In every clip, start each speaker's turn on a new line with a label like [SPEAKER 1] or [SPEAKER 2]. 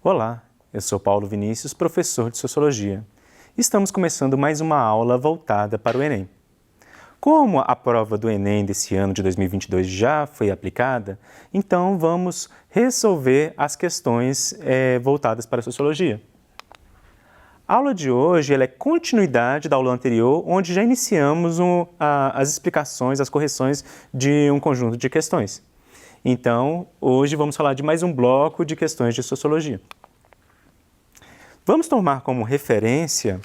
[SPEAKER 1] Olá, eu sou Paulo Vinícius, professor de Sociologia. Estamos começando mais uma aula voltada para o Enem. Como a prova do Enem desse ano de 2022 já foi aplicada, então vamos resolver as questões voltadas para a Sociologia. A aula de hoje é continuidade da aula anterior, onde já iniciamos as explicações, as correções de um conjunto de questões. Então, hoje vamos falar de mais um bloco de questões de Sociologia. Vamos tomar como referência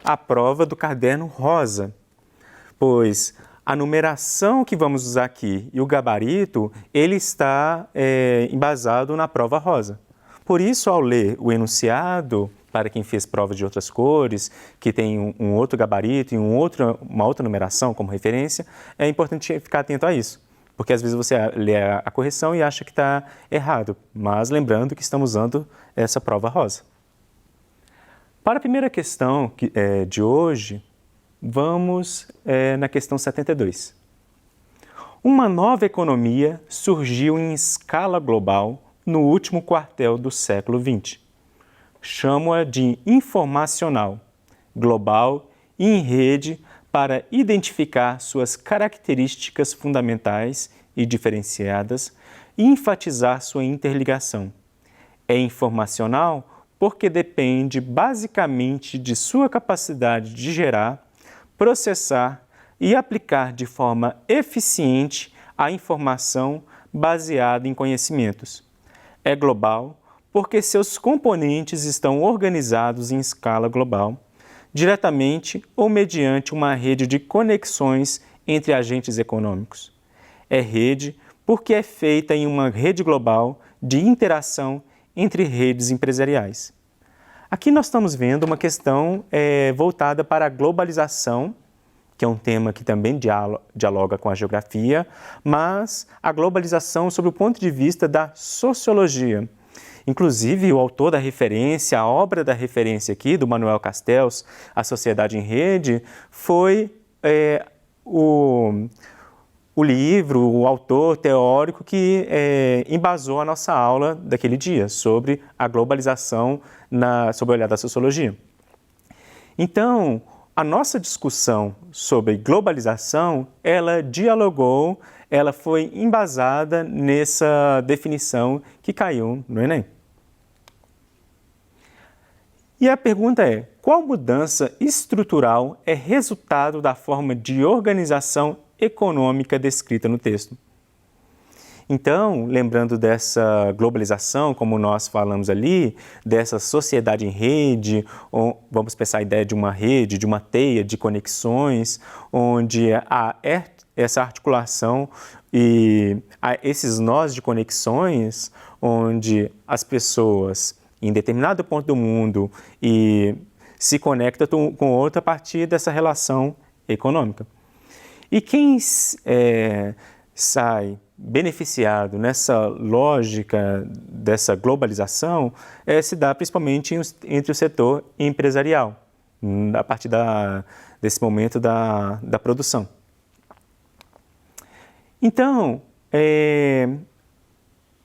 [SPEAKER 1] a prova do caderno rosa, pois a numeração que vamos usar aqui e o gabarito, ele está embasado na prova rosa. Por isso, ao ler o enunciado, para quem fez prova de outras cores, que tem um outro gabarito e uma outra numeração como referência, é importante ficar atento a isso. Porque às vezes você lê a correção e acha que está errado, mas lembrando que estamos usando essa prova rosa. Para a primeira questão de hoje, vamos na questão 72. Uma nova economia surgiu em escala global no último quartel do século XX. Chamo-a de informacional, global e em rede para identificar suas características fundamentais e diferenciadas e enfatizar sua interligação. É informacional porque depende basicamente de sua capacidade de gerar, processar e aplicar de forma eficiente a informação baseada em conhecimentos. É global porque seus componentes estão organizados em escala global, diretamente ou mediante uma rede de conexões entre agentes econômicos. É rede porque é feita em uma rede global de interação entre redes empresariais. Aqui nós estamos vendo uma questão voltada para a globalização, que é um tema que também dialoga com a geografia, mas a globalização sob o ponto de vista da sociologia. Inclusive, o autor da referência, a obra da referência aqui, do Manuel Castells, A Sociedade em Rede, foi o livro, o autor teórico que embasou a nossa aula daquele dia, sobre a globalização sob o olhar da sociologia. Então, a nossa discussão sobre globalização, ela dialogou, ela foi embasada nessa definição que caiu no Enem. E a pergunta é: qual mudança estrutural é resultado da forma de organização econômica descrita no texto? Então, lembrando dessa globalização, como nós falamos ali, dessa sociedade em rede, vamos pensar a ideia de uma rede, de uma teia de conexões, onde há essa articulação e há esses nós de conexões, onde as pessoas em determinado ponto do mundo e se conecta com outra a partir dessa relação econômica. E quem sai beneficiado nessa lógica dessa globalização se dá principalmente entre o setor empresarial, a partir desse momento da produção. Então,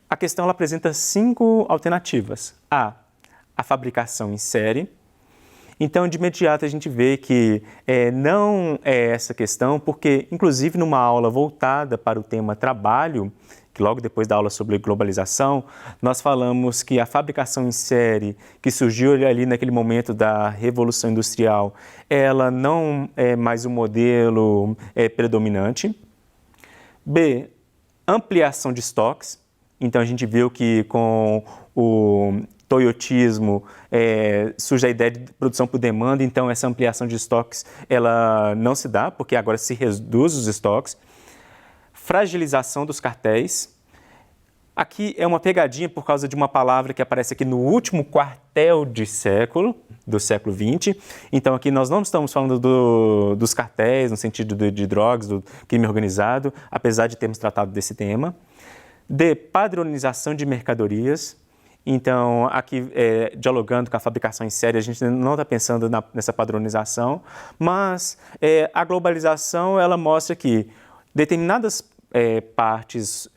[SPEAKER 1] a questão ela apresenta 5 alternativas. A fabricação em série. Então, de imediato, a gente vê que não é essa questão, porque, inclusive, numa aula voltada para o tema trabalho, que logo depois da aula sobre globalização, nós falamos que a fabricação em série, que surgiu ali naquele momento da Revolução Industrial, ela não é mais um modelo predominante. B, ampliação de estoques. Então, a gente viu que com o toyotismo surge a ideia de produção por demanda, então essa ampliação de estoques ela não se dá, porque agora se reduz os estoques. Fragilização dos cartéis. Aqui é uma pegadinha por causa de uma palavra que aparece aqui no último quartel do século XX. Então aqui nós não estamos falando dos cartéis, no sentido de drogas, do crime organizado, apesar de termos tratado desse tema. D, padronização de mercadorias. Então, aqui, dialogando com a fabricação em série, a gente não está pensando nessa padronização, mas a globalização ela mostra que determinadas partes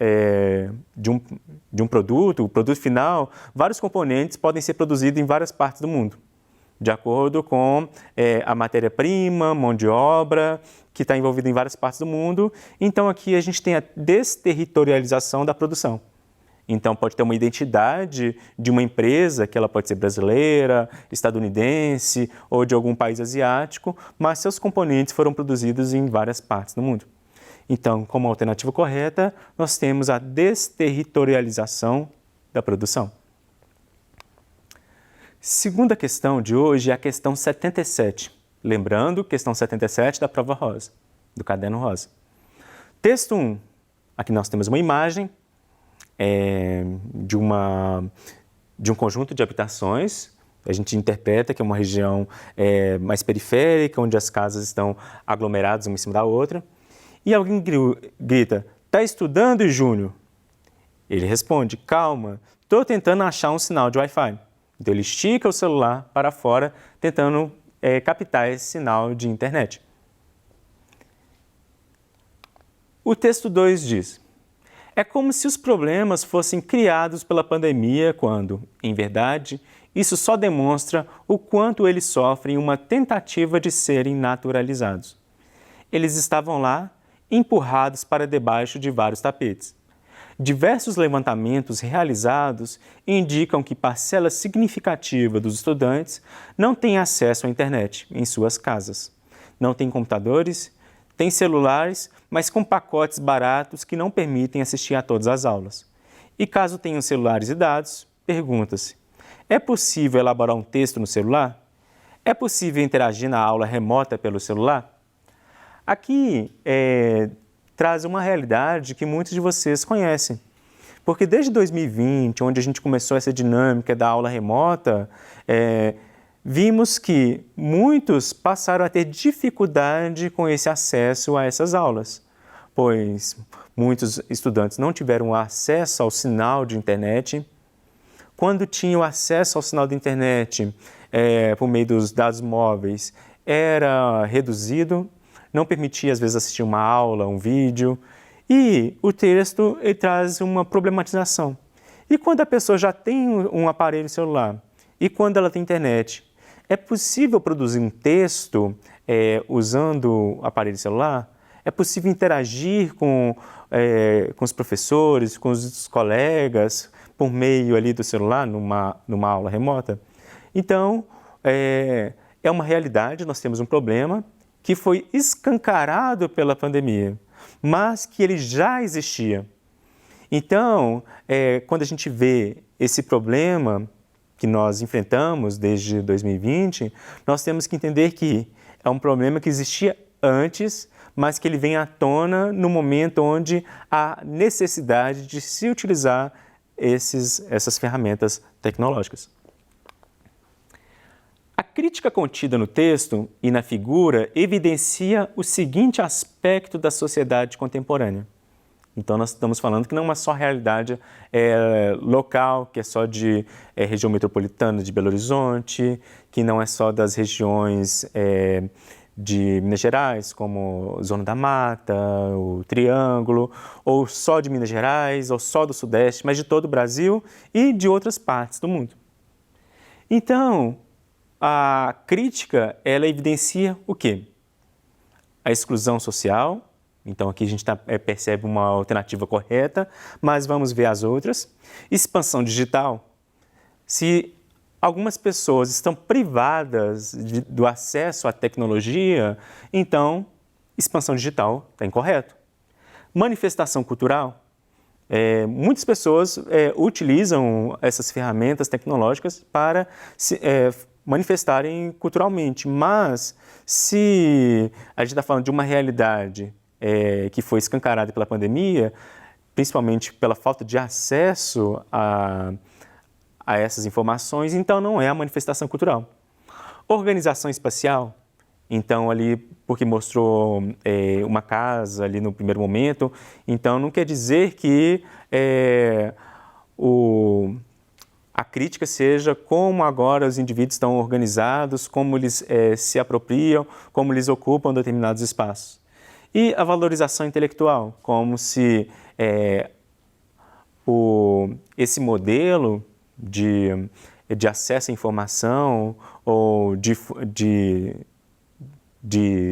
[SPEAKER 1] de um produto, o produto final, vários componentes podem ser produzidos em várias partes do mundo, de acordo com a matéria-prima, mão de obra, que está envolvida em várias partes do mundo. Então, aqui a gente tem a desterritorialização da produção. Então, pode ter uma identidade de uma empresa, que ela pode ser brasileira, estadunidense ou de algum país asiático, mas seus componentes foram produzidos em várias partes do mundo. Então, como alternativa correta, nós temos a desterritorialização da produção. Segunda questão de hoje é a questão 77. Lembrando, questão 77 da prova rosa, do caderno rosa. Texto 1. Aqui nós temos uma imagem de um conjunto de habitações. A gente interpreta que é uma região mais periférica, onde as casas estão aglomeradas uma em cima da outra. E alguém grita, "Tá estudando, Júnior?" Ele responde, "Calma, estou tentando achar um sinal de Wi-Fi." Então ele estica o celular para fora, tentando captar esse sinal de internet. O texto 2 diz, "É como se os problemas fossem criados pela pandemia quando, em verdade, isso só demonstra o quanto eles sofrem uma tentativa de serem naturalizados. Eles estavam lá, empurrados para debaixo de vários tapetes. Diversos levantamentos realizados indicam que parcela significativa dos estudantes não tem acesso à internet em suas casas. Não tem computadores, tem celulares, mas com pacotes baratos que não permitem assistir a todas as aulas. E caso tenham celulares e dados, pergunta-se, é possível elaborar um texto no celular? É possível interagir na aula remota pelo celular?" Aqui traz uma realidade que muitos de vocês conhecem. Porque desde 2020, onde a gente começou essa dinâmica da aula remota, vimos que muitos passaram a ter dificuldade com esse acesso a essas aulas, pois muitos estudantes não tiveram acesso ao sinal de internet. Quando tinham acesso ao sinal de internet por meio dos dados móveis, era reduzido, não permitia, às vezes, assistir uma aula, um vídeo. E o texto ele traz uma problematização. E quando a pessoa já tem um aparelho celular e quando ela tem internet, é possível produzir um texto usando o aparelho celular? É possível interagir com os professores, com os colegas, por meio ali do celular, numa aula remota? Então, é uma realidade, nós temos um problema que foi escancarado pela pandemia, mas que ele já existia. Então, quando a gente vê esse problema que nós enfrentamos desde 2020, nós temos que entender que é um problema que existia antes, mas que ele vem à tona no momento onde há necessidade de se utilizar essas ferramentas tecnológicas. A crítica contida no texto e na figura evidencia o seguinte aspecto da sociedade contemporânea. Então, nós estamos falando que não é uma só realidade local, que é só de região metropolitana de Belo Horizonte, que não é só das regiões de Minas Gerais, como Zona da Mata, o Triângulo, ou só de Minas Gerais, ou só do Sudeste, mas de todo o Brasil e de outras partes do mundo. Então, a crítica, ela evidencia o quê? A exclusão social. Então, aqui a gente percebe uma alternativa correta, mas vamos ver as outras. Expansão digital. Se algumas pessoas estão privadas do acesso à tecnologia, então, expansão digital está incorreto. Manifestação cultural. Muitas pessoas utilizam essas ferramentas tecnológicas para se manifestarem culturalmente, mas se a gente está falando de uma realidade que foi escancarada pela pandemia, principalmente pela falta de acesso a essas informações, então não é a manifestação cultural. Organização espacial, então ali porque mostrou uma casa ali no primeiro momento, então não quer dizer que a crítica seja como agora os indivíduos estão organizados, como eles se apropriam, como eles ocupam determinados espaços. E a valorização intelectual, como se esse modelo de acesso à informação ou de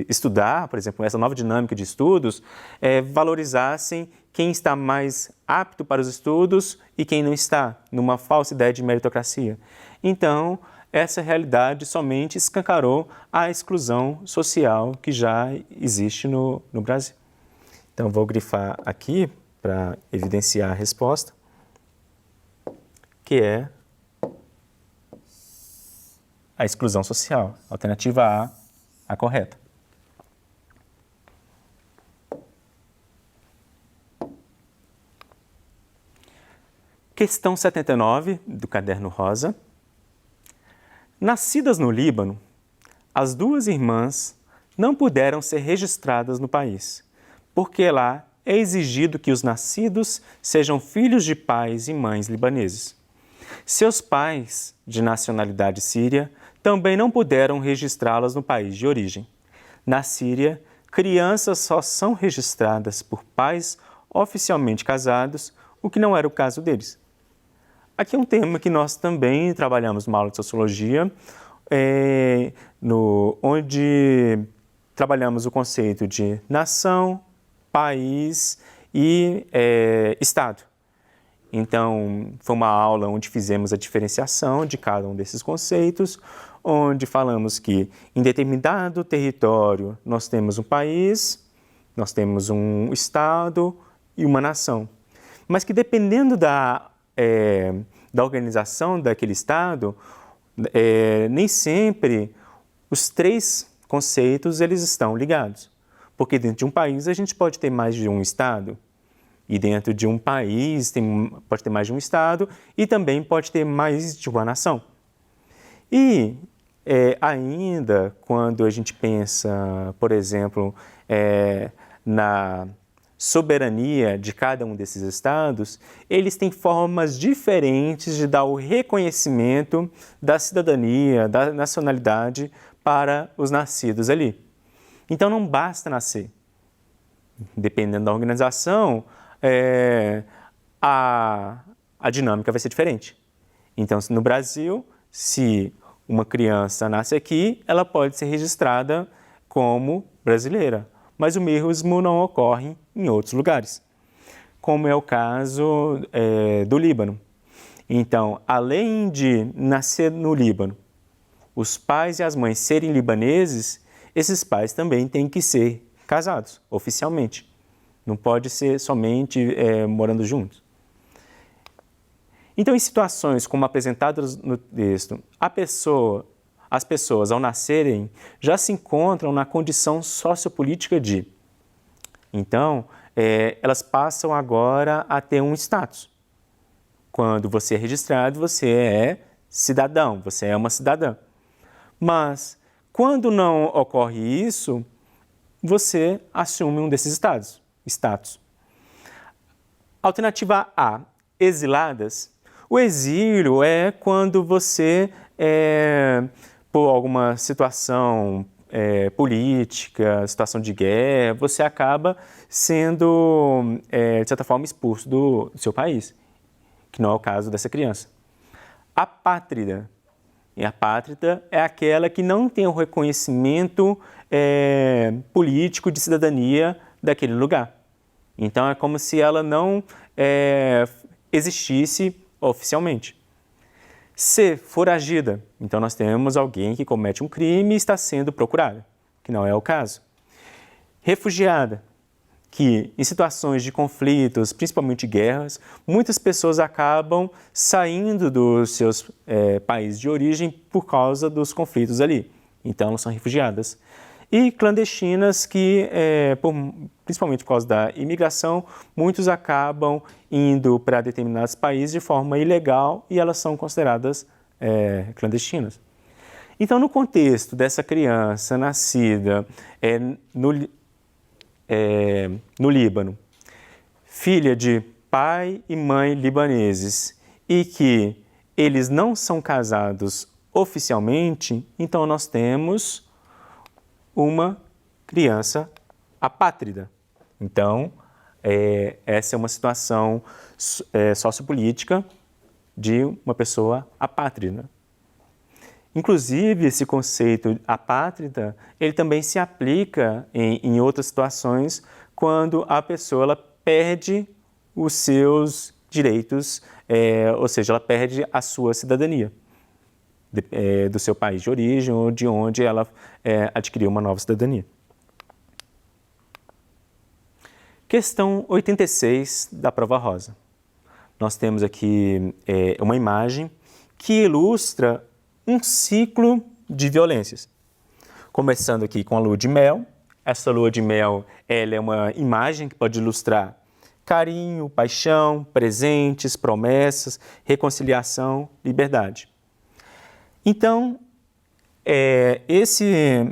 [SPEAKER 1] estudar, por exemplo, essa nova dinâmica de estudos, valorizassem quem está mais apto para os estudos e quem não está, numa falsa ideia de meritocracia. Então, essa realidade somente escancarou a exclusão social que já existe no Brasil. Então, vou grifar aqui para evidenciar a resposta, que é a exclusão social. Alternativa A correta. Questão 79 do caderno rosa. Nascidas no Líbano, as duas irmãs não puderam ser registradas no país, porque lá é exigido que os nascidos sejam filhos de pais e mães libaneses. Seus pais, de nacionalidade síria, também não puderam registrá-las no país de origem. Na Síria, crianças só são registradas por pais oficialmente casados, o que não era o caso deles. Aqui é um tema que nós também trabalhamos numa aula de sociologia, onde trabalhamos o conceito de nação, país e Estado. Então, foi uma aula onde fizemos a diferenciação de cada um desses conceitos, onde falamos que em determinado território nós temos um país, nós temos um Estado e uma nação. Mas que dependendo da organização daquele Estado, nem sempre os três conceitos eles estão ligados. Porque dentro de um país a gente pode ter mais de um Estado, e dentro de um país pode ter mais de um Estado e também pode ter mais de uma nação. E ainda quando a gente pensa, por exemplo, na soberania de cada um desses estados, eles têm formas diferentes de dar o reconhecimento da cidadania, da nacionalidade para os nascidos ali. Então não basta nascer. Dependendo da organização, a dinâmica vai ser diferente. Então, no Brasil, se uma criança nasce aqui, ela pode ser registrada como brasileira, mas o mesmo não ocorre em outros lugares, como é o caso do Líbano. Então, além de nascer no Líbano, os pais e as mães serem libaneses, esses pais também têm que ser casados, oficialmente. Não pode ser somente morando juntos. Então, em situações como apresentadas no texto, as pessoas, ao nascerem, já se encontram na condição sociopolítica de. Então, elas passam agora a ter um status. Quando você é registrado, você é cidadão, você é uma cidadã. Mas, quando não ocorre isso, você assume um desses status. Alternativa A, exiladas. O exílio é quando você, por alguma situação política, situação de guerra, você acaba sendo, de certa forma, expulso do seu país, que não é o caso dessa criança. Apátrida. E a apátrida é aquela que não tem o reconhecimento político de cidadania daquele lugar. Então, é como se ela não existisse oficialmente. C, foragida. Então, nós temos alguém que comete um crime e está sendo procurado, que não é o caso. Refugiada, que em situações de conflitos, principalmente guerras, muitas pessoas acabam saindo dos seus países de origem por causa dos conflitos ali. Então, elas são refugiadas. E clandestinas que, principalmente por causa da imigração, muitos acabam indo para determinados países de forma ilegal e elas são consideradas clandestinas. Então, no contexto dessa criança nascida no Líbano, filha de pai e mãe libaneses e que eles não são casados oficialmente, então nós temos uma criança apátrida. Então, essa é uma situação sociopolítica de uma pessoa apátrida. Inclusive, esse conceito apátrida, ele também se aplica em outras situações quando a pessoa ela perde os seus direitos, ou seja, ela perde a sua cidadania do seu país de origem ou de onde ela adquiriu uma nova cidadania. Questão 86 da prova rosa. Nós temos aqui uma imagem que ilustra um ciclo de violências. Começando aqui com a lua de mel. Essa lua de mel ela é uma imagem que pode ilustrar carinho, paixão, presentes, promessas, reconciliação, liberdade. Então,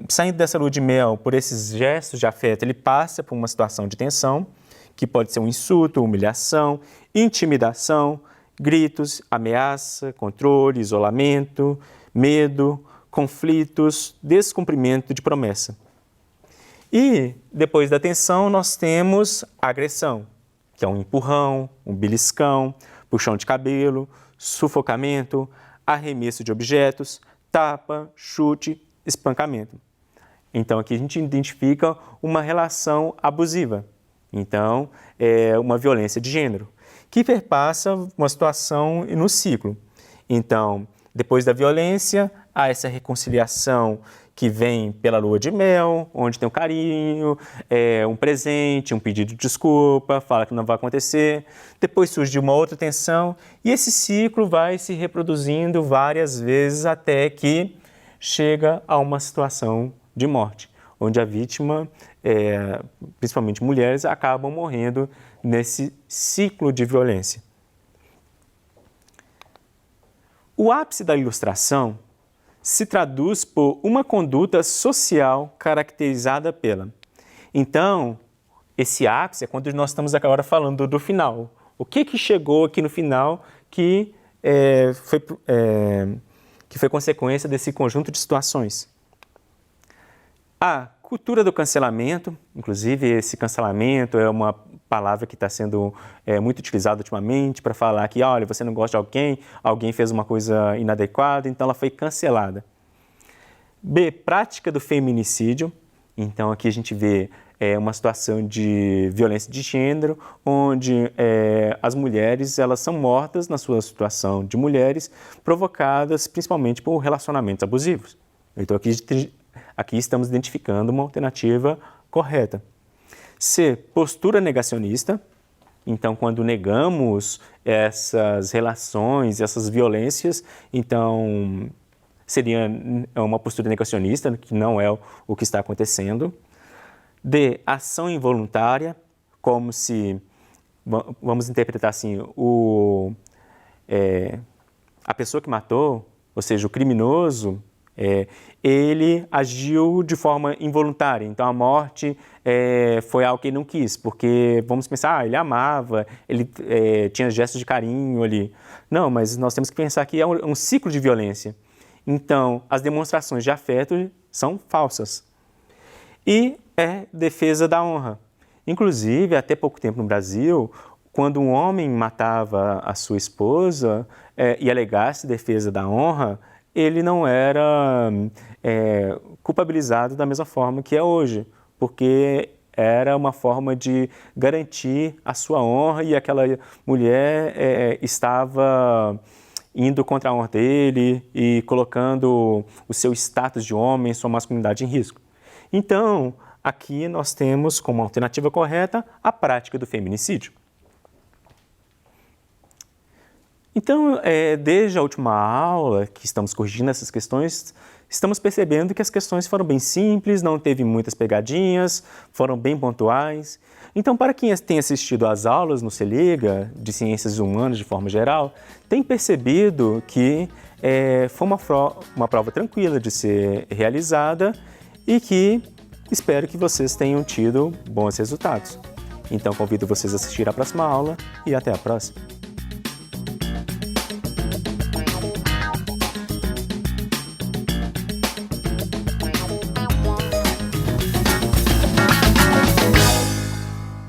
[SPEAKER 1] saindo dessa lua de mel, por esses gestos de afeto, ele passa por uma situação de tensão, que pode ser um insulto, humilhação, intimidação, gritos, ameaça, controle, isolamento, medo, conflitos, descumprimento de promessa. E, depois da tensão, nós temos a agressão, que é um empurrão, um beliscão, puxão de cabelo, sufocamento, arremesso de objetos, tapa, chute, espancamento. Então, aqui a gente identifica uma relação abusiva. Então, é uma violência de gênero, que perpassa uma situação no ciclo. Então, depois da violência, há essa reconciliação que vem pela lua de mel, onde tem um carinho, um presente, um pedido de desculpa, fala que não vai acontecer. Depois surge uma outra tensão e esse ciclo vai se reproduzindo várias vezes até que chega a uma situação de morte, onde a vítima, principalmente mulheres, acabam morrendo nesse ciclo de violência. O ápice da ilustração se traduz por uma conduta social caracterizada pela. Então, esse ápice é quando nós estamos agora falando do final. O que chegou aqui no final que foi consequência desse conjunto de situações? A cultura do cancelamento, inclusive esse cancelamento é uma palavra que está sendo muito utilizada ultimamente para falar que, olha, você não gosta de alguém fez uma coisa inadequada, então ela foi cancelada. B, prática do feminicídio. Então aqui a gente vê uma situação de violência de gênero, onde as mulheres elas são mortas na sua situação de mulheres, provocadas principalmente por relacionamentos abusivos. Então aqui estamos identificando uma alternativa correta. C, postura negacionista. Então, quando negamos essas relações, essas violências, então seria uma postura negacionista, que não é o que está acontecendo. D, ação involuntária, como se, vamos interpretar assim, a pessoa que matou, ou seja, o criminoso, ele agiu de forma involuntária, então a morte foi algo que ele não quis, porque vamos pensar, ele amava, ele tinha gestos de carinho ali. Não, mas nós temos que pensar que é um ciclo de violência. Então, as demonstrações de afeto são falsas. E defesa da honra. Inclusive, até pouco tempo no Brasil, quando um homem matava a sua esposa e alegasse defesa da honra, ele não era culpabilizado da mesma forma que é hoje, porque era uma forma de garantir a sua honra e aquela mulher estava indo contra a honra dele e colocando o seu status de homem, sua masculinidade em risco. Então, aqui nós temos como alternativa correta a prática do feminicídio. Então, desde a última aula que estamos corrigindo essas questões, estamos percebendo que as questões foram bem simples, não teve muitas pegadinhas, foram bem pontuais. Então, para quem tem assistido às aulas no Se Liga, de Ciências Humanas de forma geral, tem percebido que foi uma prova tranquila de ser realizada e que espero que vocês tenham tido bons resultados. Então, convido vocês a assistir à próxima aula e até a próxima.